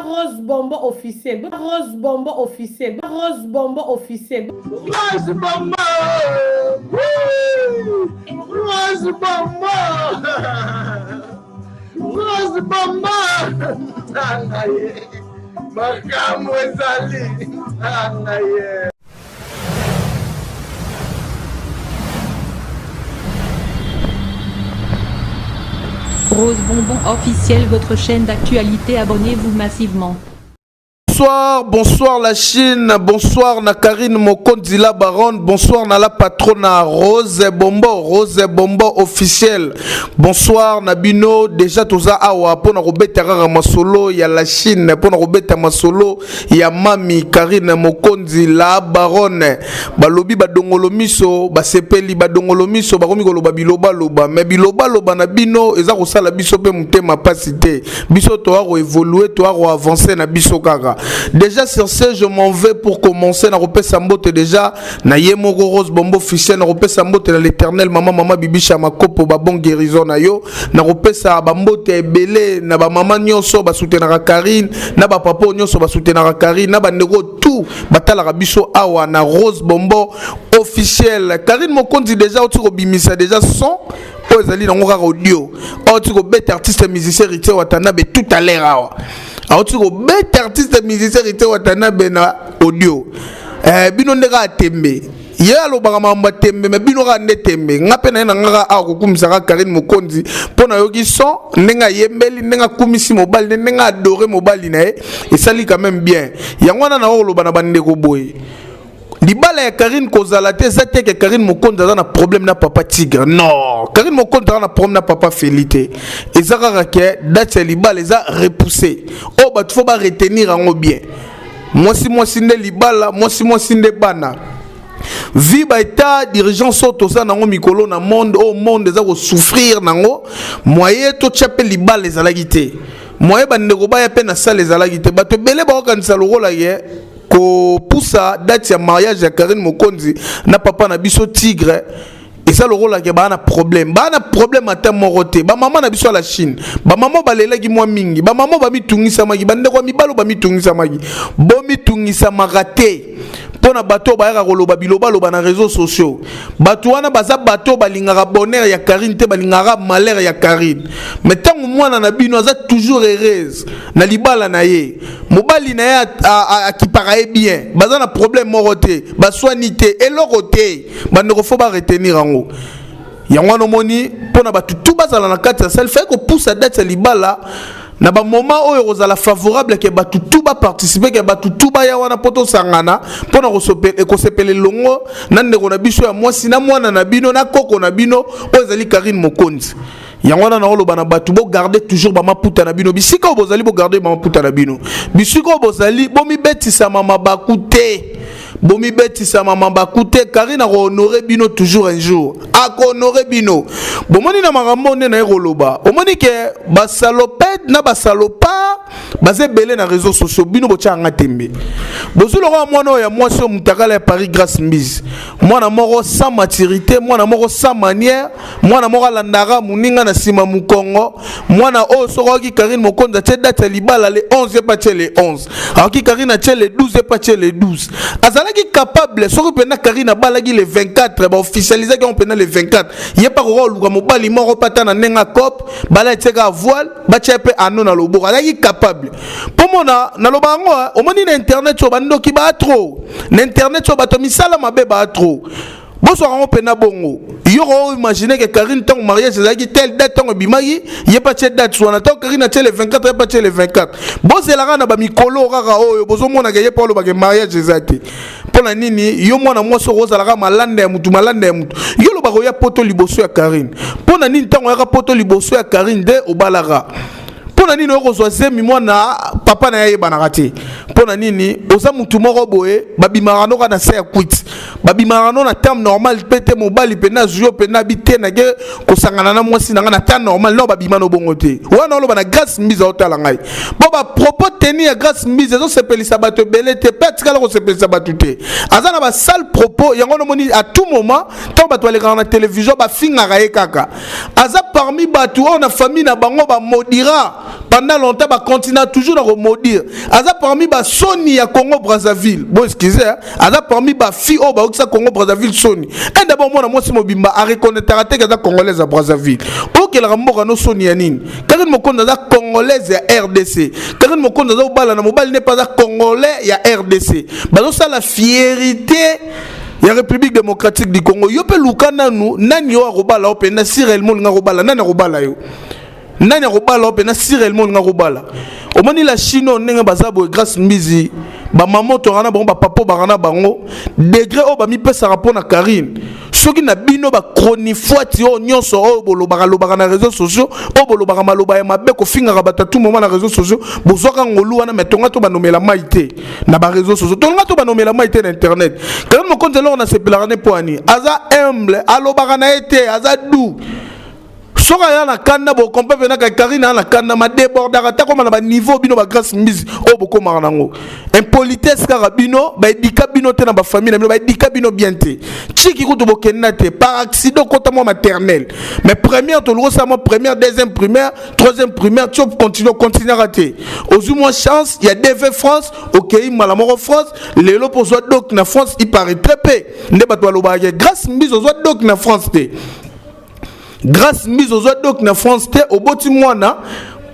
Rose Bombo officiel. Rose Bombo officiel. Rose Bombo officiel. Rose Bombo. Rose Bombo. Rose Bombo. Makamu ezali. Rose Bonbon officiel, votre chaîne d'actualité, abonnez-vous massivement. Bonsoir la Chine, bonsoir na Karine Mokondi la baronne, bonsoir na la patronne Rose Bombo officiel. Bonsoir na bino, déjà toza awa pona robeta rara masolo ya la Chine, pona robeta masolo ya mami Karine Mokondi la baronne. Balobi badongolo miso, basepeli badongolo miso, bakomi koloba biloba loba, mais biloba loba na bino eza kosala biso pe mutema pasité. Biso to aro évoluer, to aro avancer na biso kaka. Déjà sur ce, je m'en vais pour commencer. Na repé sambote déjà. Na yemoko Rose Bombo officiel. Na repé sambote na l'éternel mama bibi chama kopo ba bon guérison na yo. Na repé sa bambote ebele na ba mama nyonso ba soutenaka Karine. Na ba papa nyonso ba soutenaka Karine. Na ba ndeko tout batala biso awa na Rose Bombo officiel. Karine Mokondi déjà otiko bimisa déjà son. Ozali na ngora audio. Otiko bête artiste musicien Rité Watanabe tout à l'heure awa. Alors tu go bête artiste musicien Rité Watanabe na audio. Bino ndeka tembe. Ya lo bagamamba tembe mais bino ga ndetembe. Ngape na ngara a ko kumisaka Karine Mokondi pona yoki son ndenga yembeli ndenga kumisi mobile ndenga adorer mobile na et ça lit quand même bien. Yangwana na lo bana bandeko boy. Libala ya Karine kozala te zate ke Karine Mokondi a un problème na papa Tigre. Non, Karine Mokondi a un problème na papa Félité. Et ça ke date libala les a repoussé. Oh bah tu faut pas retenir en bien. Moi si nde libala, moi si nde bana. Vi ba état dirigeant soto ça nango mikolo na monde au monde za ko souffrir nango. Moyen to chape libala les alagité. Moyen ba ndeko ba ya pe na salle les alagité. Ba to belé ba kanisa lo rola ye. Ko poussa date ya mariage ya Karine Mokondi na papa na biso Tigre et ça le rôle là que ba na problème à terme moroté ba maman na biso la Chine ba maman ba lela ki mwa mingi ba maman ba mitungisa magi ba ndeko mibalo ba mitungisa magi bo mitungisa magate pona bato ba ya koloba biloba loba na réseaux sociaux bato wana baza bato balingaka bonheur ya Karine te balingaka malheur ya Karine mais tant mwana na bino aza toujours heureuse na libala na ye mobali na ye qui paraît bien baza na problème moroté ba soinité et l'oroté ba ne faut pas retenir yango yango no moni pona bato tout bazala na kati ça fait ko pousse date libala na ba moment oyo kozala favorable ke batu tout ba participer ke batu tout ba ya wana poto sangana pona ko sepele longo na ndeko na biso ya mwasi na mwana na bino na koko na bino oyo ezali Karine Mokondi yango na oloba na batu bo garder toujours ba maputa na bino bisika bozali bo garder ba maputa na bino bisika bozali bo mi betisa mama bakute bomi betisa mama bakute Karine a honoré bino toujours un jour a honoré bino bomoni na makambo ne na ekoloba omoni ke ba salopette na ba salopa bazé belé na réseaux sociaux bino bochanga tembe bozulu ko mwana ya mwasi o mutakala ya Paris grâce mise mwana moko sans maturité mwana moko sans manière mwana moko landara muninga na sima mukongo mwana o soroki Karine Mokondi te date libala le 11 pas le 11 alors ki Karine a le 12 pas le 12 qui est capable soko pena Karine balagi le 24 ba officialiser qu'on pena le 24 yé pas ko luka mobali moko patana nenga cop bala teka voile ba chepe anona lobo alaki capable pomona na lobango o moni na internet so bando ki ba trop na internet so bato misala mabe ba trop bonsoir on pena bongo yo imaginer que Karine tant mariage c'est tel date tant bimagi yé pas cette date soit tant Karine a le 24 pas le 24 bon c'est la rana ba mikolo rara oyo bozo mona ke yé pas lo ba mariage ezati pona nini yo mwana mwaso roza la malanda ya mutu yo lo ba ko ya poto liboso ya Karine pona nini tant ya poto liboso ya Karine de obalara pona nini okozwa zemi mwana papa na ye banaka te pona nini oza mutu moko boye babimaka noka na se ya kwit babimaka no na terme normal pete mobali pena zuyo pena bite na ge kosangana na mwasi na na terme normal no babima no bongo te wana oloba na grâce mise otala ngai bo ba propos teni ya grâce mise zo sepelisa bato belé te pet kala ko sepelisa bato te azana ba sale propos yango no moni à tout moment tant bato le na télévision ba finga ka kaka aza parmi bato on a famille na bango ba modira pendant longtemps ba continue toujours à remodire aza parmi ba Sony ya Congo Brazzaville bon excusez aza parmi ba fi o ba okisa Congo Brazzaville Sony et d'abord moi na moi mobimba a reconnaître te kaza congolaise à Brazzaville ok la mboka no Sony ya nini Karine Mokonzi aza congolaise ya RDC Karine Mokonzi aza obala na mobali n'est pas congolais ya RDC bazo ça la fierté ya République démocratique du Congo yo pe lukana nu nani yo robala opena sirellement nga robala nani robala yo nani robala opena sirellement nga robala omoni la Chine ndenge bazabo grâce mbizi ba maman to rana bango ba papa ba rana bango degré o ba mi pesa rapport na Karine soki na bino ba chronifuati o nyonso o bolobaka na réseaux sociaux o bolobaka maloba ya mabe ko finga ba tout moment na réseaux sociaux bozoka ngolu wana metonga to ba nomela maité na ba réseaux sociaux tonga to ba nomela maité na internet Karine Mokonzi lor na sepelaka ne poani aza humble alobaka na été aza doux soka ya na kanda bo compare na Karine na kanda ma débordaka ta comme na ba niveau bino ba grâce mbizi o boko maranango impolitesse kaka bino ba edika bino te na ba famille na bino ba edika bino bien te chiki ko to bokenda te par accident kota mo maternel mais première to logo ça mo première deuxième primaire troisième primaire tu continuer rater aux moins chance il y a DV France OK malamoro France lelo pour soit doc na France il paraît très peu nde bato loba grâce mbizi soit doc na France te grâce mise aux autres donc na France te oboti mwana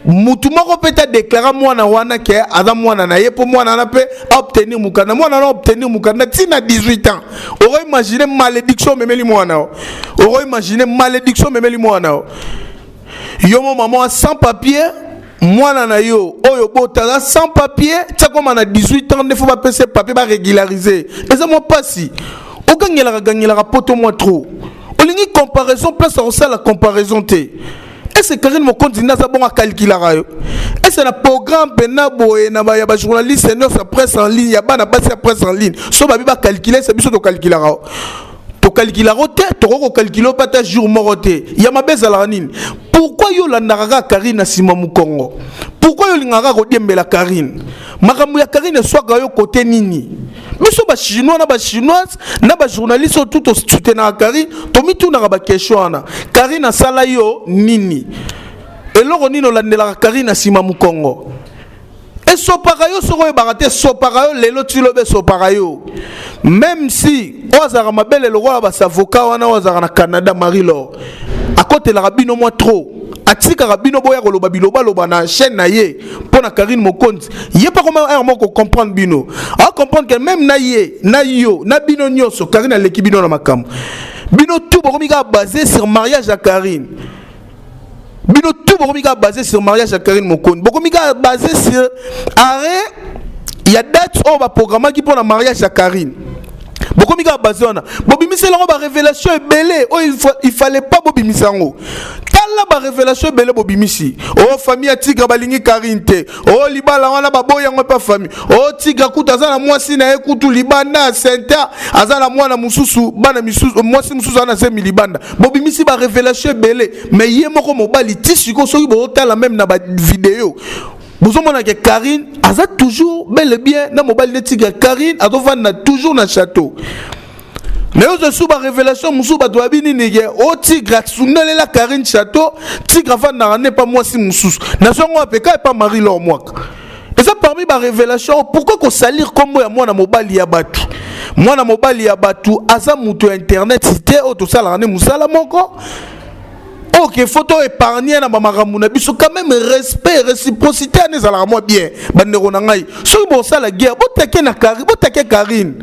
mutu moko peta déclarer mwana wana ke aza mwana na ye po mwana na pe obtenir mukana mwana na obtenir mukana tina 18 ans aurait imaginé malédiction memeli mwana aurait imaginé malédiction memeli mwana yo mo maman sans papier mwana na yo oyo botala sans papier ta comme na 18 ans ne faut pas passer papier ba régulariser et ça moi pas si o gagner poto moi trop olingi comparaison place à ça la comparaison te et c'est Karine Mokonzi na za bon calculer rayo et c'est la programme pena boye na ba ya ba journaliste senior sa presse en ligne ya bana ba sa presse en ligne so ba biba calculer c'est biso to calculer rayo to calculer rote to ko calculer pas ta jour moroté ya mabeza la nini pourquoi yo la ndaka Karine na sima mu Congo pourquoi yo lingaka ko diembela Karine makambo ya Karine soit yo côté nini biso ba chinois na ba chinoise na ba journaliste tout au soutenir Karine to mitu na ba question na Karine sala yo nini eloko nino landela Karine na sima mu Congo et so parayo soko e baraté so parayo lelo tilobe so parayo même si ozara mabele le roi ba avocat wana ozara na Canada Marie-Laure à côté la rabino moi trop atika rabino boya ko loba biloba loba na chaîne na ye pona Karine Mokonzi ye pas comment un ko comprendre bino a comprendre que même na ye na yo na bino nyoso Karine leki bino na makam bino tout bokomiga basé sur mariage à Karine bino tout bokomiga basé sur mariage à Karine Mokonzi bokomiga basé sur arrêt il y a date on va programmer qui pour le mariage à Karine beaucoup miga basé on a bobimisa la ba révélation belé oh il fallait pas bobimisa ngo tala ba révélation belé bobimisi oh famille a tigra balingi Karine te oh libala wana ba boya ngo pas famille oh tigra kuta za na mwasi na ekutu libanda center azala mwana mususu bana misusu mwasi mususu ana se milibanda bobimisi ba révélation belé mais yé moko mobali tisiko soki bo tala même na ba vidéo. Vous avez que Karine a toujours bel et bien dans mobile de Karine a toujours dans le château. Mais vous avez une révélation, vous avez une négé, oh tigre, sunele la Karine château, tigre va n'est pas moi si moussous. Nation moi peka et pas Marie-Laure moi. Et ça parmi ma révélation, pourquoi qu'on salir comme moi na mobile ya batu. Moi na mobile ya batu, asa muto internet c'était auto ça la musala moko. Ok, photo épargnée na mamaramuna biso quand même respect réciprocité ne ala moi bien bandero na ngai so bo ça la guerre botake na Karine botake Karine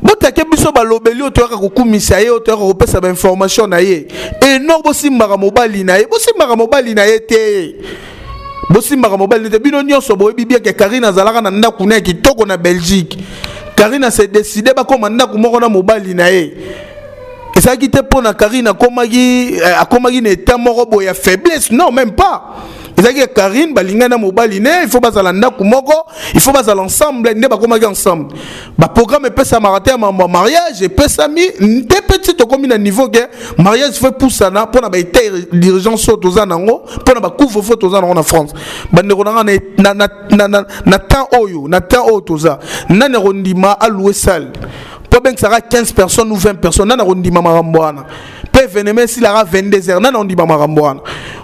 botake biso balobeli otoka kokumisa ye otoka kopesa ba information na ye et non bosimbaka mobali na ye bosimbaka mobali na ye te bosimbaka mobali te bino nyonso boyebi bien que Karine azalaka na ndaku na kitoko na Belgique Karine s'est décidé ba koma ndaku moko na mobali na ye. Et ça qui te pone à Karine à Komagi n'était mort boy à faiblesse non même pas. Et ça qui est Karine balingana mobaline il faut pas alanda kumoko il faut pas l'ensemble ne pas Komagi ensemble. Ba programme peut ça marater à mariage et peut ça mis des petites comme à niveau que mariage fait pousser na pour na ba dirigeant sauto za nango pour na ba couvre photo za en France. Ba ne ronanga na temps oyo na temps otoza na ne rondima à louer salle. Bien que ça sera 15 personnes ou 20 personnes, on a dit maman Ramboana. Peut événement si la 22h nana on dit ba maramboana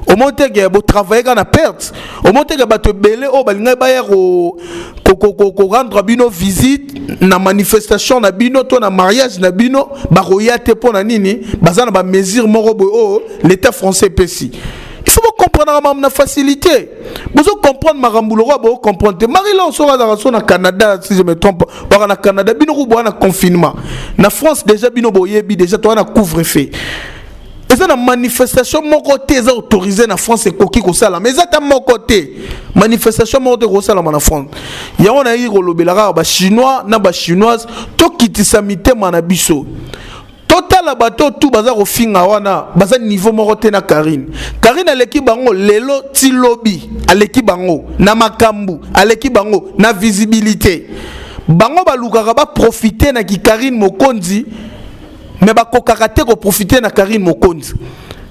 au monte que bo travailler kana perte au monte que ba te belé o balinga ba ya ko rendre bino visite na manifestation na bino to na mariage na bino ba roya te pona nini bazana ba mesure moko bo o l'état français pesi. Il faut comprendre la facilité. Vous comprendre Maramboulou, vous comprendre. Marie-là, on sera dans le Canada, si je me trompe. Au Canada, bino ou na confinement. Na France déjà bino boyebi déjà toi na couvre-feu. Et ça na manifestation mon côté ça autorisé na France et coquille ko sala. Mais ça ta mon côté. Manifestation mon côté ko sala na France. Ya on a eu kolobelaka ba chinois na ba chinoise to kitisa mitema na biso. Total bateau tout bazar au finga wana bazar niveau moko te na Karine à l'équipe bango lelo ti lobby à l'équipe bango na makambu à l'équipe bango na visibilité bango balukaka ba profiter na ki Karine Mokonzi mais ba kokaka te ko profiter na Karine Mokonzi.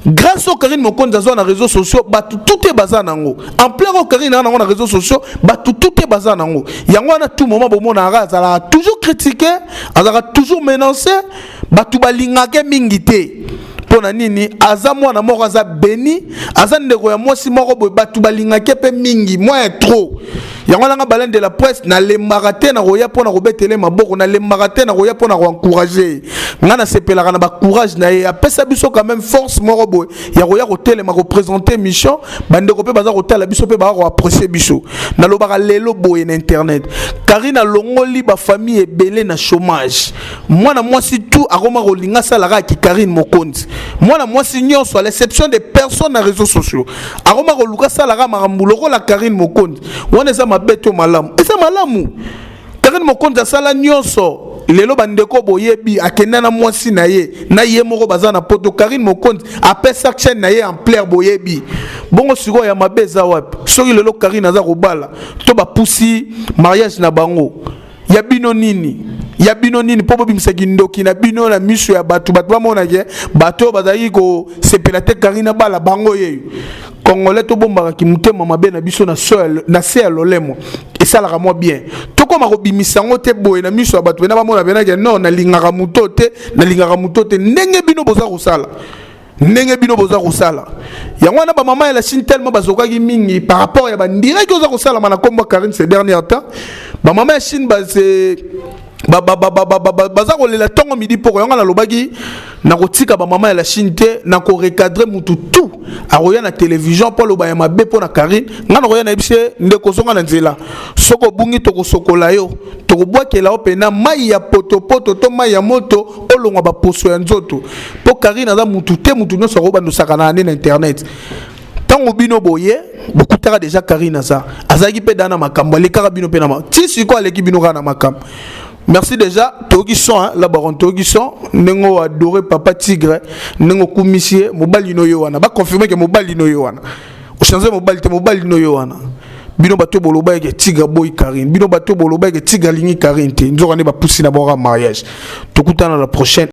Grâce au Karine Mokonzi dans les réseaux sociaux, tout est basé nango. En plein au Karine dans les réseaux sociaux, tout est basé nango. Yango na tout moment bon na a toujours critiqué, a toujours menacé, tout balingake mingité. Pona nini aza mwana moko aza béni aza ndeko ya mwasi moko boye batu balingake pe mingi moi trop yango nga balende de la presse na le marathon na roya pona robetele maboko na le marathon na roya pona encourager ngana sepelaka na ba courage na ye apesa biso quand même force moko boye ya roya hôtel ma représenter mission bandeko pe baza hôtel biso pe ba apprécier biso na lobaka lelo boye na internet Karina longoli ba famille ebele na chômage mwana mwasi tout akoma rolinga salaka ki Karine Mokonzi. Moi si nyonso à l'exception des personnes dans les réseaux sociaux aroma koluka salaka marambuloko la Karine Mokonzi wana eza mabeto malamu eza malamu Karine Mokonzi asala nyonso lelo bandeko boyebi akenda na mwasi na ye moko baza na poto Karine Mokonzi apesa chaîne na ye en plaire boyebi bongo siko ya mabeza wapi soki lelo Karine aza kobala to ba pusi mariage na bango ya bino nini popo bimisaki ndoki na bino na miso ya batu bamona ke bato bazali ko sepelate Karina bala bango yeyo Congolais to bombaka ki mutema mabe na biso na se lolemo et ça la moi bien to koma ko bimisango te boye na miso ya batu na bamona bena ke non na lingaka mutote ndenge bino boza kosala yango na ba mama ya la Chine tellement bazokaki mingi par rapport ya ba direct oza kosala mana komba Karine ces derniers temps ba mama ya Chine baza kolela tongo midi poko yanga na lobaki na kotika ba mama ya la Chine te na ko recadrer mutu tout aroya na télévision pour loba ya mabe po na Karine ngana koya na bise ndeko zonga na nzela soko bungi to kosokola yo to kobwakela opena mai ya poto to mai ya moto olongwa ba poso ya nzoto po Karine aza mutu te mutu nyonso ko bando sakana na internet tango bino boye bokutaka déjà Karine azaki pe dana makambo alekaka bino pe na ma ti siko aleki bino kana makambo. Merci déjà, Togi son, la baron Togi son, nengo adoré papa tigre, nengo kumisie, mobali no yowana, ba confirmer que mobali no yowana. O changer mobali no yowana. Bino bato boloba ke tigre boy Karine, bino bato boloba ke tigre lingi Karine te, nzokane ba poussi na bora mariage. Tokutana la prochaine.